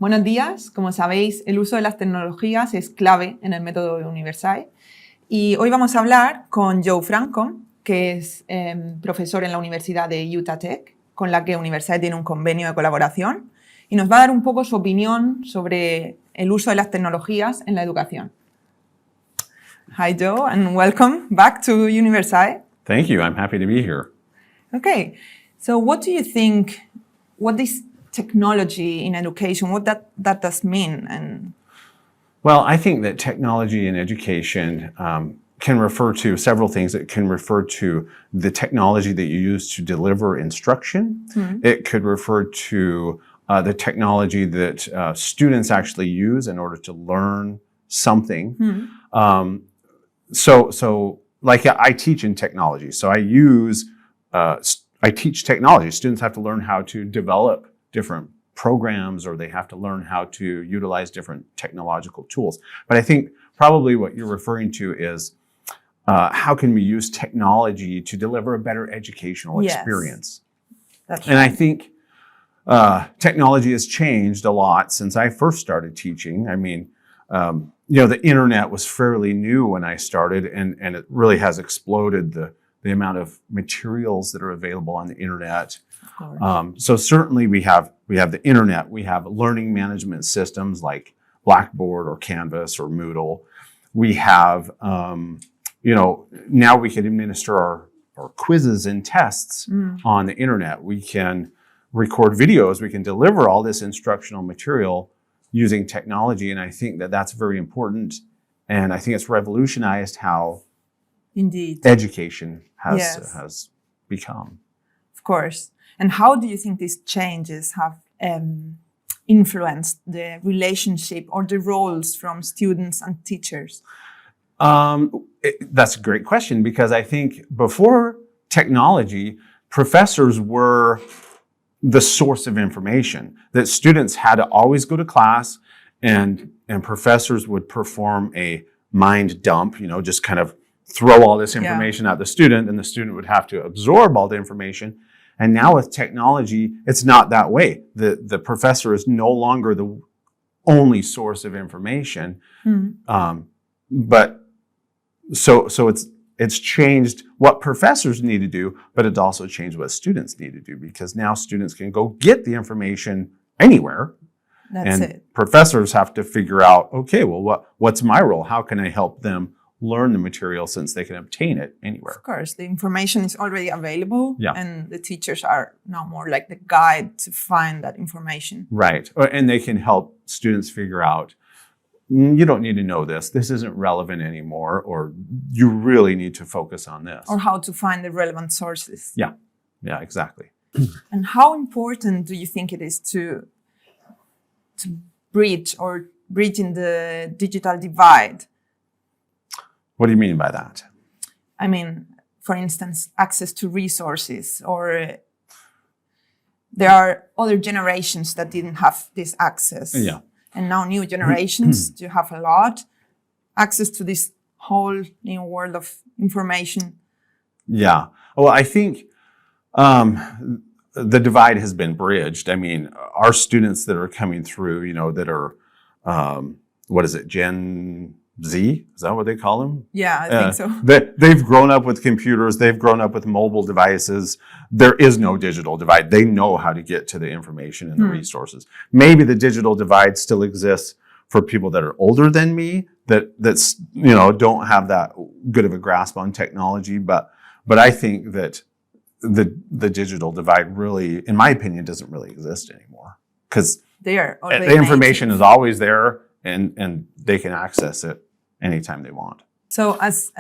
Buenos días. Como sabéis, el uso de las tecnologías es clave en el método de Universidad. Y hoy vamos a hablar con Joe Francom, que es profesor en la Universidad de Utah Tech, con la que Universidad tiene un convenio de colaboración, y nos va a dar un poco su opinión sobre el uso de las tecnologías en la educación. Hi, Joe, and welcome back to Universidad. Thank you. I'm happy to be here. Okay. So what do you think, what is technology in education, what that does mean? Well, I think that technology in education can refer to several things. It can refer to the technology that you use to deliver instruction. Mm-hmm. It could refer to the technology that students actually use in order to learn something. Mm-hmm. So like I teach in technology, so I teach technology. Students have to learn how to develop different programs, or they have to learn how to utilize different technological tools. But I think probably what you're referring to is how can we use technology to deliver a better educational experience? That's and right. I think technology has changed a lot since I first started teaching. I mean, the internet was fairly new when I started, and it really has exploded the amount of materials that are available on the internet. So certainly we have the internet, we have learning management systems like Blackboard or Canvas or Moodle. We have, now we can administer our quizzes and tests on the internet. We can record videos, we can deliver all this instructional material using technology. And I think that that's very important. And I think it's revolutionized how education has become. Of course. And how do you think these changes have influenced the relationship or the roles from students and teachers? That's a great question, because I think before technology, professors were the source of information, that students had to always go to class, and professors would perform a mind dump, just kind of throw all this information at the student, and the student would have to absorb all the information. And now with technology, it's not that way. The professor is no longer the only source of information. But so it's changed what professors need to do, but it's also changed what students need to do, because now students can go get the information anywhere. That's it. Professors have to figure out, okay, well, what's my role? How can I help them learn the material, since they can obtain it anywhere? Of course, the information is already available, yeah. And the teachers are now more like the guide to find that information. Right, and they can help students figure out, you don't need to know this. This isn't relevant anymore, or you really need to focus on this. Or how to find the relevant sources. Yeah, exactly. And how important do you think it is to bridging the digital divide? What do you mean by that? I mean, for instance, access to resources, or there are other generations that didn't have this access. Yeah. And now new generations do have a lot access to this whole new world of information. Yeah. Well, I think the divide has been bridged. I mean, our students that are coming through, that are, what is it, Gen Z? Is that what they call them? Yeah, I think so. They've grown up with computers. They've grown up with mobile devices. There is no digital divide. They know how to get to the information and the resources. Maybe the digital divide still exists for people that are older than me, that's don't have that good of a grasp on technology. But I think that the digital divide really, in my opinion, doesn't really exist anymore, because the information is always there. And they can access it anytime they want. So as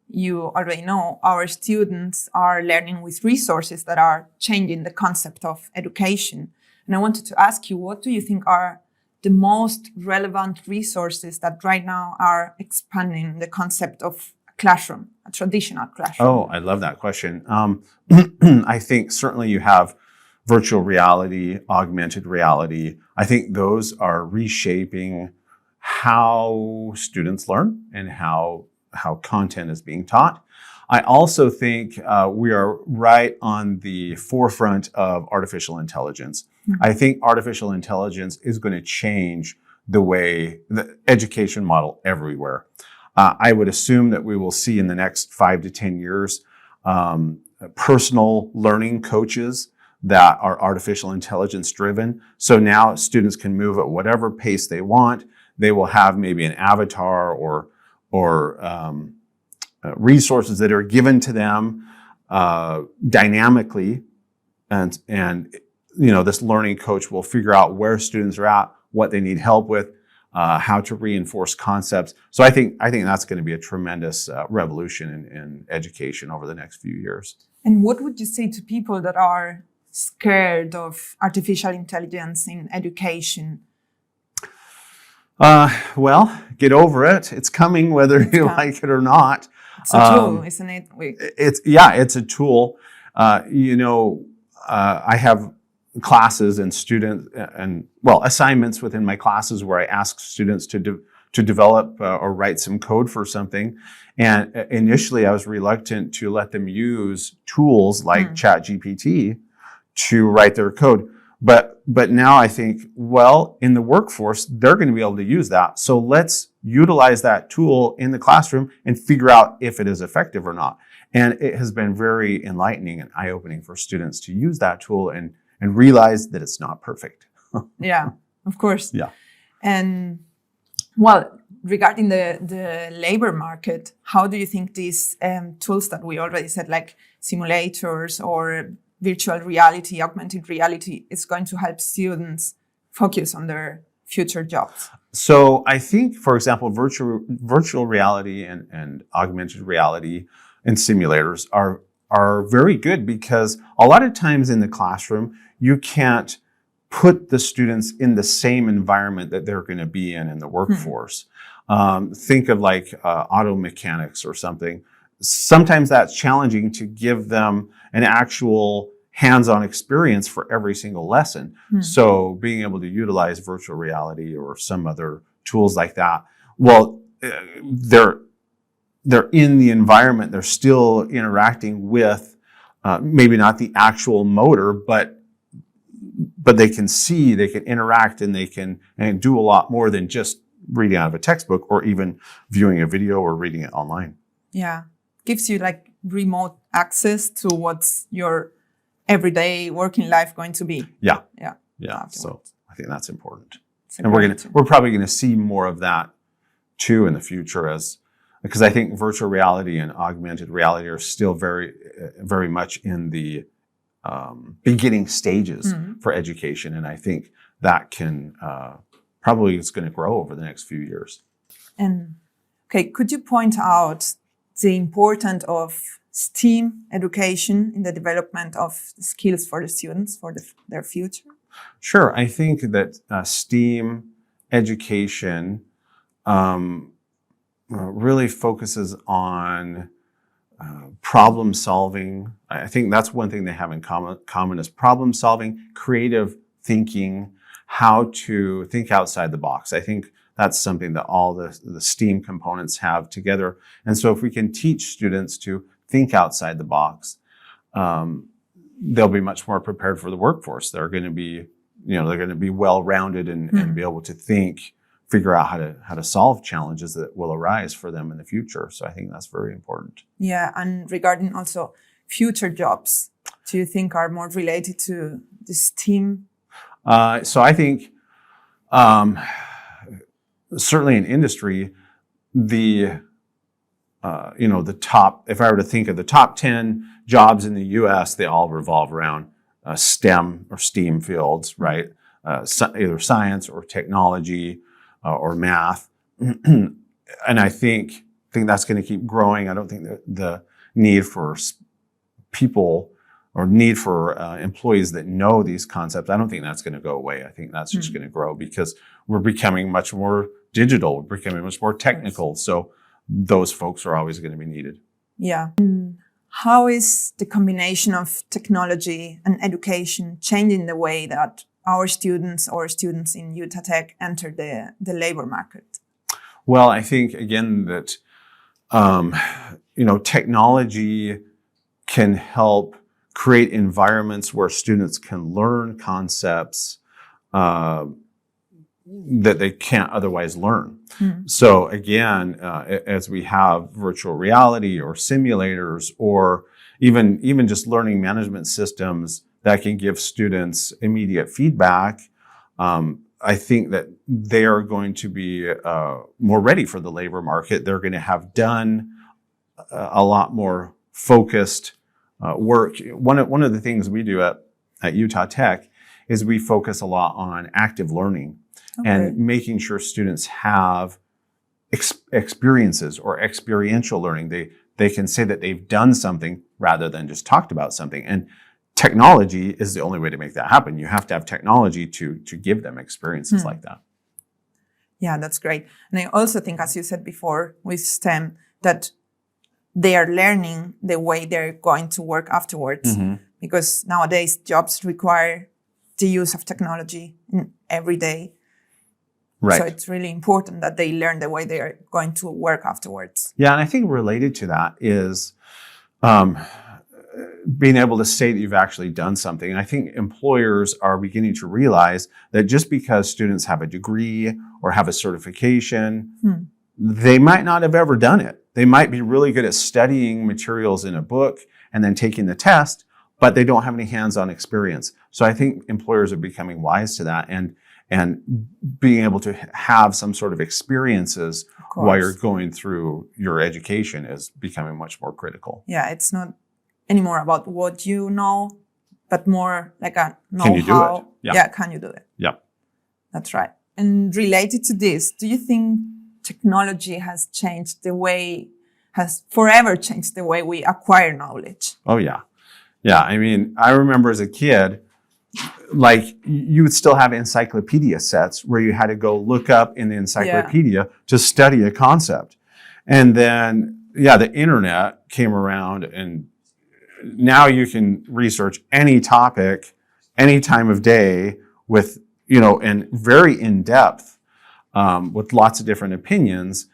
you already know, our students are learning with resources that are changing the concept of education. And I wanted to ask you, what do you think are the most relevant resources that right now are expanding the concept of a classroom, a traditional classroom? Oh, I love that question. I think certainly you have virtual reality, augmented reality. I think those are reshaping how students learn and how content is being taught. I also think we are right on the forefront of artificial intelligence. I think artificial intelligence is going to change the way the education model everywhere. I would assume that we will see in the next 5 to 10 years personal learning coaches that are artificial intelligence driven. So now students can move at whatever pace they want. They will have maybe an avatar or resources that are given to them dynamically, and this learning coach will figure out where students are at, what they need help with, how to reinforce concepts. So I think that's going to be a tremendous revolution in education over the next few years. And what would you say to people that are scared of artificial intelligence in education? Well, get over it. It's coming whether you like it or not. It's a tool, isn't it? It's a tool. I have classes and assignments within my classes where I ask students to develop or write some code for something. And initially I was reluctant to let them use tools like ChatGPT to write their code. But now I think, well, in the workforce, they're going to be able to use that. So let's utilize that tool in the classroom and figure out if it is effective or not. And it has been very enlightening and eye-opening for students to use that tool and realize that it's not perfect. Yeah, of course. Yeah. And well, regarding the labor market, how do you think these tools that we already said, like simulators or virtual reality, augmented reality, is going to help students focus on their future jobs? So I think, for example, virtual reality and augmented reality and simulators are very good, because a lot of times in the classroom, you can't put the students in the same environment that they're going to be in the workforce. Think of like auto mechanics or something. Sometimes that's challenging to give them an actual hands-on experience for every single lesson. So being able to utilize virtual reality or some other tools like that, well, they're in the environment, they're still interacting with maybe not the actual motor, but they can see, they can interact, and they can do a lot more than just reading out of a textbook or even viewing a video or reading it online. Yeah. Gives you like remote access to what's your everyday working life going to be. Yeah. So I think that's important. And we're probably going to see more of that too in the future, because I think virtual reality and augmented reality are still very, very much in the beginning stages for education. And I think that can probably is going to grow over the next few years. And okay, could you point out the importance of STEAM education in the development of skills for the students for their future? Sure. I think that STEAM education really focuses on problem solving. I think that's one thing they have in common is problem solving, creative thinking, how to think outside the box. I think that's something that all the STEAM components have together. And so if we can teach students to think outside the box, they'll be much more prepared for the workforce. They're going to be, they're going to be well-rounded and be able to think, figure out how to solve challenges that will arise for them in the future. So I think that's very important. Yeah, and regarding also future jobs, do you think are more related to the STEAM? So I think certainly in industry, the top, if I were to think of the top 10 jobs in the U.S., they all revolve around STEM or STEAM fields, right? Either science or technology or math. And I think that's going to keep growing. I don't think that the need for people or need for employees that know these concepts, I don't think that's going to go away. I think that's just going to grow because we're becoming much more digital, we're becoming much more technical. So those folks are always going to be needed. Yeah. How is the combination of technology and education changing the way that our students or students in Utah Tech enter the labor market? Well, I think, again, that, technology can help create environments where students can learn concepts that they can't otherwise learn. So again, as we have virtual reality or simulators, or even just learning management systems that can give students immediate feedback, I think that they are going to be more ready for the labor market. They're going to have done a lot more focused work. One of the things we do at Utah Tech is we focus a lot on active learning. Okay. And making sure students have experiences or experiential learning. They can say that they've done something rather than just talked about something. And technology is the only way to make that happen. You have to have technology to give them experiences like that. Yeah, that's great. And I also think, as you said before, with STEM, that they are learning the way they're going to work afterwards. Because nowadays jobs require the use of technology every day. Right. So it's really important that they learn the way they are going to work afterwards. Yeah, and I think related to that is being able to say that you've actually done something. And I think employers are beginning to realize that just because students have a degree or have a certification, they might not have ever done it. They might be really good at studying materials in a book and then taking the test, but they don't have any hands-on experience. So I think employers are becoming wise to that, and being able to have some sort of experiences while you're going through your education is becoming much more critical. Yeah, it's not anymore about what you know, but more like a know-how. Can you do it? Yeah, can you do it? Yeah. That's right. And related to this, do you think technology has forever changed the way we acquire knowledge? Oh, yeah. Yeah, I mean, I remember as a kid, like you would still have encyclopedia sets where you had to go look up in the encyclopedia to study a concept. And then, the internet came around, and now you can research any topic, any time of day with, and very in-depth, with lots of different opinions,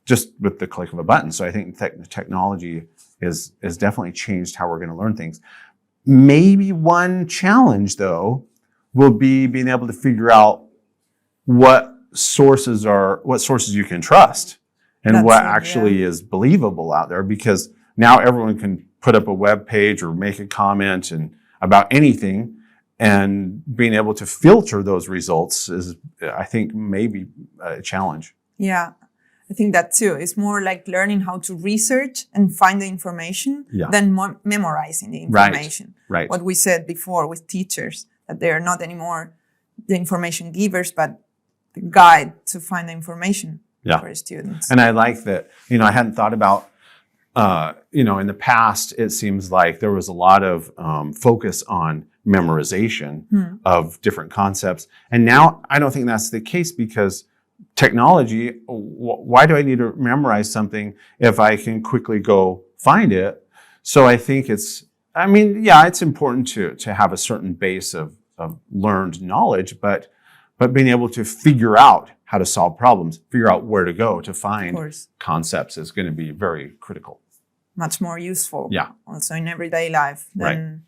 just with the click of a button. So I think technology has definitely changed how we're going to learn things. Maybe one challenge, though, will be being able to figure out what sources you can trust and what actually is believable out there, because now everyone can put up a web page or make a comment about anything, and being able to filter those results is, I think, maybe a challenge. Yeah. I think that too. It's more like learning how to research and find the information than memorizing the information. Right. What we said before with teachers, that they are not anymore the information givers, but the guide to find the information for students. And I like that, I hadn't thought about, in the past, it seems like there was a lot of focus on memorization of different concepts. And now I don't think that's the case, because technology, why do I need to memorize something if I can quickly go find it? So I think it's important to have a certain base of learned knowledge, but being able to figure out how to solve problems, figure out where to go to find concepts is going to be very critical. Much more useful also in everyday life than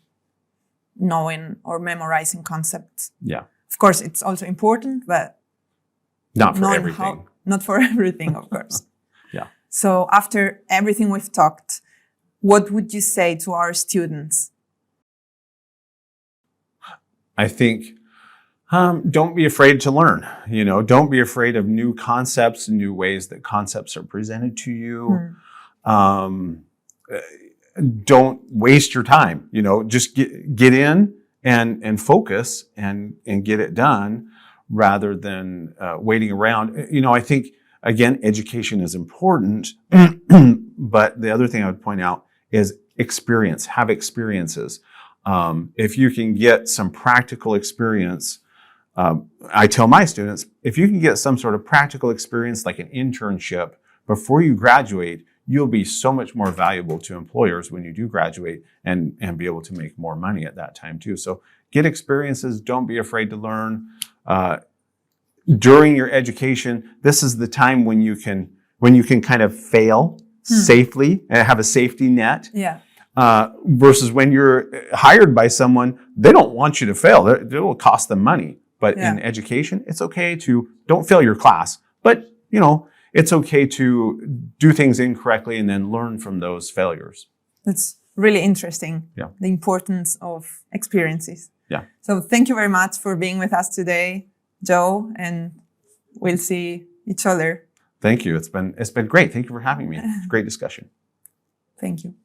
knowing or memorizing concepts. Yeah. Of course, it's also important, but not for everything. Not for everything, of course. Yeah. So after everything we've talked, what would you say to our students? I think don't be afraid to learn. Don't be afraid of new concepts and new ways that concepts are presented to you. Don't waste your time. Just get in and focus and get it done, rather than waiting around. I think, again, education is important, but the other thing I would point out is experience. Have experiences. If you can get some practical experience, I tell my students, if you can get some sort of practical experience, like an internship, before you graduate, you'll be so much more valuable to employers when you do graduate, and be able to make more money at that time too. So get experiences. Don't be afraid to learn. During your education, this is the time when you can kind of fail safely and have a safety net. Yeah. Versus when you're hired by someone, they don't want you to fail. It will cost them money. But in education, it's okay to don't fail your class. But, it's okay to do things incorrectly and then learn from those failures. That's really interesting. Yeah. The importance of experiences. Yeah. So thank you very much for being with us today, Joe, and we'll see each other. Thank you. It's been great. Thank you for having me. It's a great discussion. Thank you.